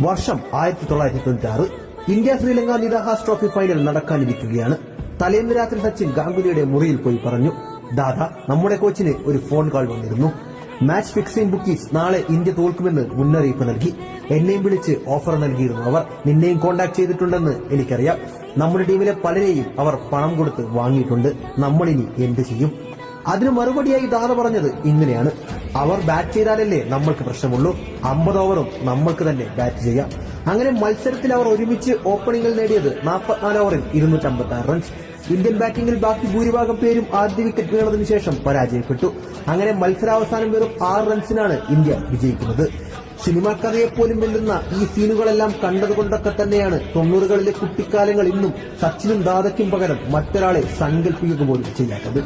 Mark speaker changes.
Speaker 1: വർഷം 1996. India Sri Lanka Nidahas trophy final നടക്കാനിരിക്കുകയാണ്. തലേന്ന് രാത്രി സച്ചിൻ ഗാംഗുലിയുടെ മുറിയിൽ പോയി പറഞ്ഞു, ദാദാ, നമ്മുടെ കോച്ചിന് ഒരു ഫോൺ കോൾ വന്നിരുന്നു. മാച്ച് ഫിക്സിംഗ് ബുക്കീസ് നാളെ ഇന്ത്യ തോൽക്കുമെന്ന് മുന്നറിയിപ്പ് നൽകി. എന്നെയും വിളിച്ച് ഓഫർ നൽകിയിരുന്നു അവർ. നിന്നെയും കോണ്ടാക്ട് ചെയ്തിട്ടുണ്ടെന്ന് എനിക്കറിയാം. നമ്മുടെ ടീമിലെ പലരെയും അവർ പണം കൊടുത്ത് വാങ്ങിയിട്ടുണ്ട്. നമ്മളിനി എന്ത് ചെയ്യും? അതിന് മറുപടിയായി ദാദ പറഞ്ഞത് ഇങ്ങനെയാണ്, അവർ ബാറ്റ് ചെയ്താലല്ലേ നമ്മൾക്ക് പ്രശ്നമുള്ളൂ. 50 ഓവറും നമ്മൾക്ക് തന്നെ ബാറ്റ് ചെയ്യാം. അങ്ങനെ മത്സരത്തിൽ അവർ ഒരുമിച്ച് ഓപ്പണിംഗിൽ നേടിയത് 44 ഓവറിൽ 256 റൺസ്. ഇന്ത്യൻ ബാറ്റിംഗിൽ ബാക്കി ഭൂരിഭാഗം പേരും ആദ്യ വിക്കറ്റ് വീണതിനു ശേഷം പരാജയപ്പെട്ടു. അങ്ങനെ മത്സരാവസാനം വെറും 6 റൺസിനാണ് ഇന്ത്യ വിജയിക്കുന്നത്. സിനിമാ കഥയെപ്പോലും വെല്ലുന്ന ഈ സീനുകളെല്ലാം കണ്ടതുകൊണ്ടൊക്കെ തന്നെയാണ് 90കളിലെ കുട്ടിക്കാലങ്ങൾ ഇന്നും സച്ചിനും ദാദയ്ക്കും പകരം മറ്റൊരാളെ സങ്കല്പിക്കുക പോലും ചെയ്യാത്തത്.